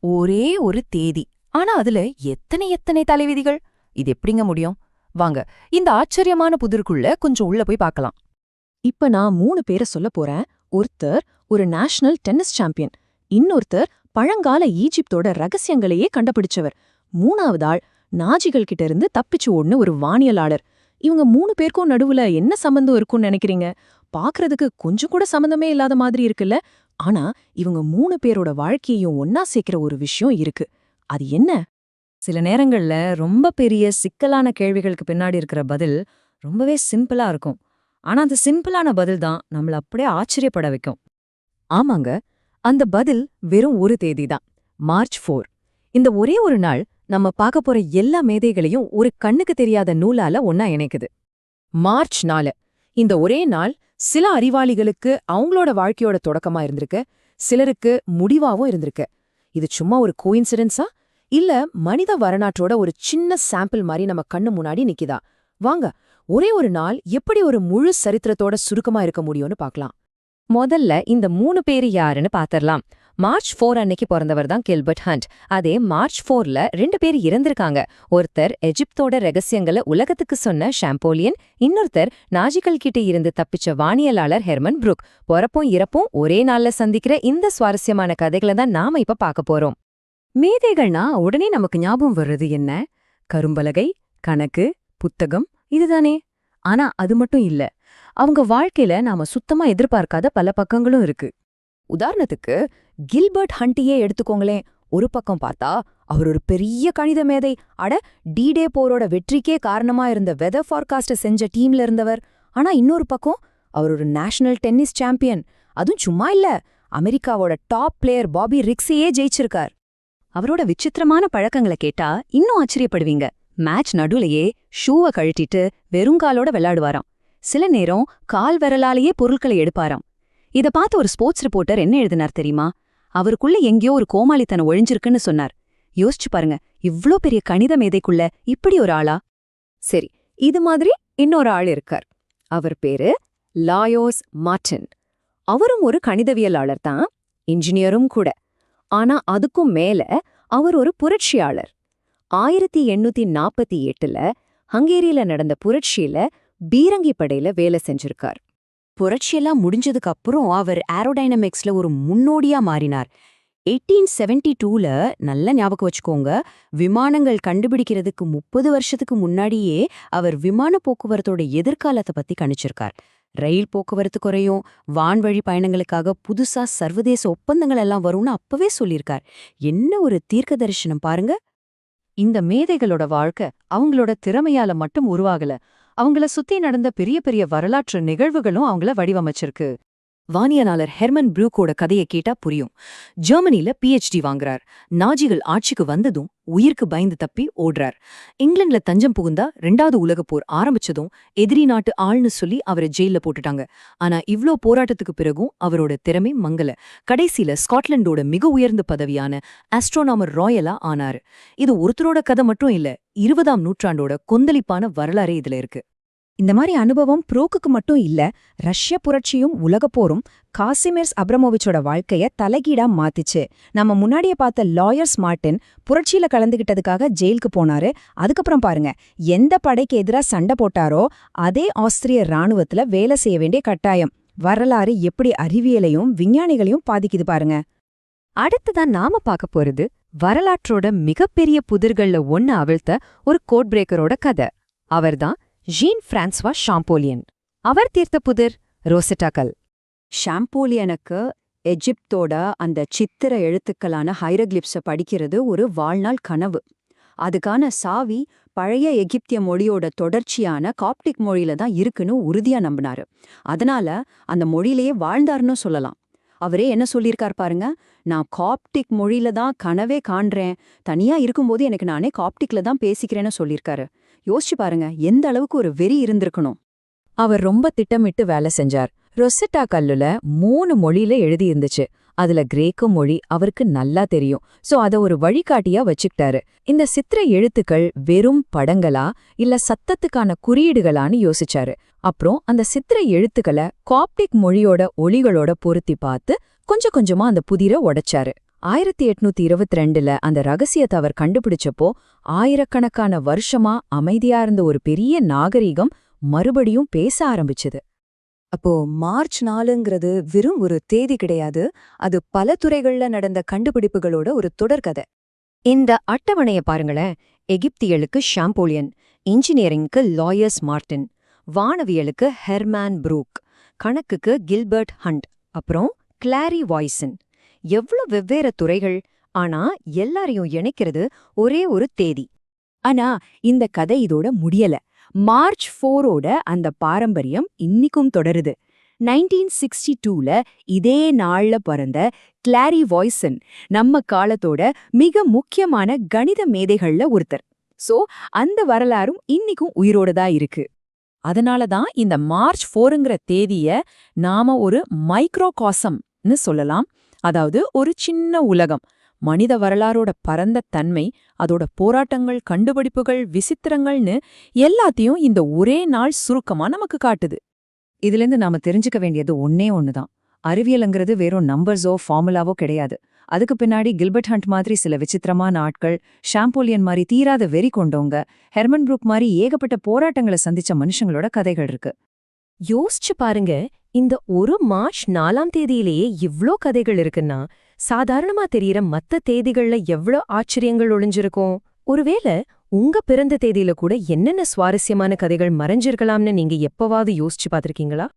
ஒரே ஒரு தேதி. ஆனா அதுல எத்தனை எத்தனை தலைவிதிகள். இது எப்படிங்க முடியும்? வாங்க, இந்த ஆச்சரியமான புதிருக்குள்ள கொஞ்சம் உள்ள போய் பார்க்கலாம். இப்ப நான் 3 பேரை சொல்ல போறேன். ஒருத்தர் ஒரு நேஷனல் டென்னிஸ் சாம்பியன், இன்னொருத்தர் பழங்கால ஈஜிப்தோட ரகசியங்களையே கண்டுபிடிச்சவர், மூணாவது ஆள் நாஜிகள் கிட்ட இருந்து தப்பிச்சு ஓடுன ஒரு வானியலாளர். இவங்க 3 பேருக்கும் நடுவுல என்ன சம்பந்தம் இருக்கும்னு நினைக்கிறீங்க? பாக்குறதுக்கு கொஞ்சம் கூட சம்பந்தமே இல்லாத மாதிரி இருக்குல்ல? ஆனா இவங்க 3 பேரோட வாழ்க்கையையும் ஒன்னா சேர்க்கிற ஒரு விஷயம் இருக்கு. அது என்ன? சில நேரங்கள்ல ரொம்ப பெரிய சிக்கலான கேள்விகளுக்கு பின்னாடி இருக்கிற பதில் ரொம்பவே சிம்பிளா இருக்கும். ஆனா அந்த சிம்பிளான பதில் தான் நம்மள அப்படியே ஆச்சரியப்பட வைக்கும். ஆமாங்க, அந்த பதில் வெறும் ஒரு தேதிதான். மார்ச் 4. இந்த ஒரே ஒரு நாள் நம்ம பார்க்க போற எல்லா மேதைகளையும் ஒரு கண்ணுக்கு தெரியாத நூலால ஒன்னா இணைக்குது. மார்ச் 4. இந்த ஒரே நாள் சில அறிவாளிகளுக்கு அவங்களோட வாழ்க்கையோட தொடக்கமா இருந்திருக்கு, சிலருக்கு முடிவாவும் இருந்திருக்கு. இது சும்மா ஒரு கோயின்சிடன்ஸா, இல்ல மனித வரலாற்றோட ஒரு சின்ன சாம்பிள் மாதிரி நம்ம கண்ணு முன்னாடி நிக்குதா? வாங்க, ஒரே ஒரு நாள் எப்படி ஒரு முழு சரித்திரத்தோட சுருக்கமா இருக்க முடியும்னு பார்க்கலாம். முதல்ல இந்த 3 பேரு யாருன்னு பாத்திரலாம். மார்ச் 4 அன்னைக்கு பிறந்தவர் தான் கில்பர்ட் ஹண்ட். அதே மார்ச் 4ல 2 பேர் இறந்திருக்காங்க. ஒருத்தர் எஜிப்தோட ரகசியங்களை உலகத்துக்கு சொன்ன ஷாம்போலியன், இன்னொருத்தர் நாஜிகள் கிட்ட இருந்து தப்பிச்ச வானியலாளர் ஹெர்மன் புரூக். பிறப்பும் இறப்பும் ஒரே நாள்ல சந்திக்கிற இந்த சுவாரஸ்யமான கதைகளை தான் நாம இப்ப பார்க்க போறோம். மேதைகள்னா உடனே நமக்கு ஞாபகம் வர்றது என்ன? கரும்பலகை, கணக்கு, புத்தகம், இதுதானே. ஆனா அது மட்டும் இல்ல, அவங்க வாழ்க்கையில நாம சுத்தமா எதிர்பார்க்காத பல பக்கங்களும் இருக்கு. உதாரணத்துக்கு கில்பர்ட் ஹண்ட்டையே எடுத்துக்கோங்களேன். ஒரு பக்கம் பார்த்தா அவர் ஒரு பெரிய கணித மேதை, அட டி-டே போரோட வெற்றிக்கே காரணமா இருந்த வெதர் ஃபார்காஸ்ட செஞ்ச டீம்ல இருந்தவர். ஆனா இன்னொரு பக்கம் அவர் ஒரு நேஷனல் டென்னிஸ் சாம்பியன், அதுவும் சும்மா இல்ல, அமெரிக்காவோட டாப் பிளேயர் பாபி ரிக்ஸையே ஜெயிச்சிருக்கார். அவரோட விசித்திரமான பழக்கங்களை கேட்டா இன்னும் ஆச்சரியப்படுவீங்க. மேட்ச் நடுவுலையே ஷூவை கழட்டிட்டு வெறுங்காலோட விளையாடுவாராம். சில நேரம் கால் விரலாலேயே பொருட்களை எடுப்பாராம். இத பார்த்து ஒரு ஸ்போர்ட்ஸ் ரிப்போர்ட்டர் என்ன எழுதினார் தெரியுமா? அவருக்குள்ள எங்கேயோ ஒரு கோமாளித்தனம் ஒழிஞ்சிருக்குன்னு சொன்னார். யோசிச்சு பாருங்க, இவ்ளோ பெரிய கணித மேதைக்குள்ள இப்படி ஒரு ஆளா? சரி, இது மாதிரி இன்னொரு ஆள் இருக்கார். அவர் பேரு லாயோஸ் மார்டின். அவரும் ஒரு கணிதவியலாளர் தான், இன்ஜினியரும் கூட. ஆனா அதுக்கும் மேல அவர் ஒரு புரட்சியாளர். 1848ல ஹங்கேரியில நடந்த புரட்சியில பீரங்கி படையில வேலை செஞ்சிருக்கார். புரட்சியெல்லாம் முடிஞ்சதுக்கு அப்புறம் அவர் ஏரோடைனமிக்ஸ்ல ஒரு முன்னோடியா மாறினார். 1872ல நல்ல ஞாபகம் வச்சுக்கோங்க, விமானங்கள் கண்டுபிடிக்கிறதுக்கு 30 வருஷத்துக்கு முன்னாடியே அவர் விமான போக்குவரத்தோட எதிர்காலத்தை பத்தி கணிச்சிருக்கார். ரயில் போக்குவரத்து குறையும், வான்வழி பயணங்களுக்காக புதுசா சர்வதேச ஒப்பந்தங்கள் எல்லாம் வரும்னு அப்பவே சொல்லியிருக்கார். என்ன ஒரு தீர்க்க தரிசனம் பாருங்க. இந்த மேதைகளோட வாழ்க்கை அவங்களோட திறமையால மட்டும் உருவாகல, அவங்கள சுத்தி நடந்த பெரிய பெரிய வரலாற்று நிகழ்வுகளும் அவங்கள வடிவமைச்சிருக்கு. வானியலாளர் ஹெர்மன் புரூக்கோட கதையை கேட்டா புரியும். ஜெர்மனில PhD வாங்குறார். நாஜிகள் ஆட்சிக்கு வந்ததும் உயிருக்கு பயந்து தப்பி ஓடுறார். இங்கிலாந்துல தஞ்சம் புகுந்தா 2வது உலகப் போர் ஆரம்பிச்சதும் எதிரி நாட்டு ஆள்னு சொல்லி அவரை ஜெயில போட்டுட்டாங்க. ஆனா இவ்ளோ போராட்டத்துக்கு பிறகும் அவரோட திறமை மங்கல. கடைசியில ஸ்காட்லாண்டோட மிக உயர்ந்த பதவியான ஆஸ்ட்ரோனாமர் ராயலா ஆனாரு. இது ஒருத்தரோட கதை மட்டும் இல்ல, 20ஆம் நூற்றாண்டோட கொந்தளிப்பான வரலாறே இதுல இருக்கு. இந்த மாதிரி அனுபவம் புரூக்குக்கு மட்டும் இல்ல, ரஷ்ய புரட்சியும் உலகப்போரும் காசிமிர்ஸ் அப்ரமோவிச்சோட வாழ்க்கைய தலைகீடா மாத்திச்சு. நம்ம முன்னாடியே பார்த்த லாயர்ஸ் மார்டின் புரட்சியில கலந்துகிட்டதுக்காக ஜெயிலுக்கு போனாரு. அதுக்கப்புறம் பாருங்க, எந்த படைக்கு எதிரா சண்டை போட்டாரோ அதே ஆஸ்திரிய ராணுவத்துல வேலை செய்ய வேண்டிய கட்டாயம். வரலாறு எப்படி அறிவியலையும் விஞ்ஞானிகளையும் பாதிக்குது பாருங்க. அடுத்துதான் நாம பார்க்க போறது வரலாற்றோட மிகப்பெரிய புதிர்கள்ல ஒன்னு அவிழ்த்த ஒரு கோட் பிரேக்கரோட கதை. அவர்தான் ஜீன் பிரான்சுவா ஷாம்போலியன். அவர் தீர்த்த புதிர் ரோசெட்டா கல். ஷாம்போலியனுக்கு எஜிப்தோட அந்த சித்திர எழுத்துக்களான ஹைரோகிளிப்ஸை படிக்கிறது ஒரு வாழ்நாள் கனவு. அதுக்கான சாவி பழைய எகிப்திய மொழியோட தொடர்ச்சியான காப்டிக் மொழியில தான் இருக்குன்னு உறுதியா நம்பினாரு. அதனால அந்த மொழியிலேயே வாழ்ந்தாருன்னு சொல்லலாம். அவரே என்ன சொல்லியிருக்கார் பாருங்க, நான் காப்டிக் மொழியில தான் கனவே காண்றேன், தனியா இருக்கும்போது எனக்கு நானே காப்டிக்ல தான் பேசிக்கிறேன்னு சொல்லியிருக்காரு. யோசிச்சு பாருங்க, எந்த அளவுக்கு ஒரு வெறி இருந்திருக்கணும். அவர் ரொம்ப திட்டமிட்டு வேலை செஞ்சார். ரொசெட்டா கல்லுல 3 மொழியில எழுதியிருந்துச்சு. அதுல கிரேக்க மொழி அவருக்கு நல்லா தெரியும். சோ அத ஒரு வழிகாட்டியா வச்சுக்கிட்டாரு. இந்த சித்திர எழுத்துக்கள் வெறும் படங்களா இல்ல சத்தத்துக்கான குறியீடுகளான்னு யோசிச்சாரு. அப்புறம் அந்த சித்திர எழுத்துக்களை காப்டிக் மொழியோட ஒலிகளோட பொருத்தி பார்த்து கொஞ்சம் கொஞ்சமா அந்த புதிரை உடைச்சாரு. 1822ல அந்த ரகசியத்தை அவர் கண்டுபிடிச்சப்போ ஆயிரக்கணக்கான வருஷமா அமைதியா இருந்த ஒரு பெரிய நாகரீகம் மறுபடியும் பேச ஆரம்பிச்சது. அப்போ மார்ச் 4ங்கிறது வெறும் ஒரு தேதி கிடையாது, அது பல துறைகள்ல நடந்த கண்டுபிடிப்புகளோட ஒரு தொடர்கதை. இந்த அட்டவணைய பாருங்களேன். எகிப்தியலுக்கு ஷாம்போலியன், இன்ஜினியரிங்க்கு லாயர்ஸ் மார்டின், வானவியலுக்கு ஹெர்மேன் ப்ரூக், கணக்குக்கு கில்பர்ட் ஹண்ட், அப்புறம் கிளாரி வாய்சன். எவ்ளோ வெவ்வேறு துறைகள், ஆனா எல்லாரையும் இணைக்கிறது ஒரே ஒரு தேதி. ஆனா இந்த கதை இதோட முடியல. மார்ச் 4ஓட அந்த பாரம்பரியம் இன்னிக்கும் தொடருது. 1962ல இதே நாள்ல பிறந்த கிளாரி வாய்சன் நம்ம காலத்தோட மிக முக்கியமான கணித மேதைகள்ல ஒருத்தர். சோ அந்த வரலாறும் இன்னிக்கும் உயிரோட தான் இருக்கு. அதனால தான் இந்த மார்ச் 4ங்கிற தேதிய நாம ஒரு மைக்ரோகாசம்னு சொல்லலாம். அதாவது ஒரு சின்ன உலகம். மனித வரலாறோட பரந்த தன்மை, அதோட போராட்டங்கள், கண்டுபிடிப்புகள், விசித்திரங்கள்னு எல்லாத்தையும் இந்த ஒரே நாள் சுருக்கமா நமக்கு காட்டுது. இதிலிருந்து நாம தெரிஞ்சுக்க வேண்டியது ஒன்னே ஒண்ணுதான். அறிவியலுங்கிறது வெறும் நம்பர்ஸோ ஃபார்முலாவோ கிடையாது. அதுக்கு பின்னாடி கில்பர்ட் ஹண்ட் மாதிரி சில விசித்திரமான ஆட்கள், ஷாம்போலியன் மாதிரி தீராத வெறி கொண்டவங்க, ஹெர்மன் ப்ரூக் மாதிரி ஏகப்பட்ட போராட்டங்களை சந்திச்ச மனுஷங்களோட கதைகள் இருக்கு. யோசிச்சு பாருங்க, இந்த ஒரு மார்ச் 4ஆம் தேதியிலேயே இவ்ளோ கதைகள் இருக்குன்னா, சாதாரணமா தெரியற மத்த தேதிகள்ல எவ்ளோ ஆச்சரியங்கள் ஒளிஞ்சிருக்கும். ஒருவேளை உங்க பிறந்த தேதியில கூட என்னென்ன சுவாரஸ்யமான கதைகள் மறைஞ்சிருக்கலாம்னு நீங்க எப்பவாவது யோசிச்சு பார்த்திருக்கீங்களா?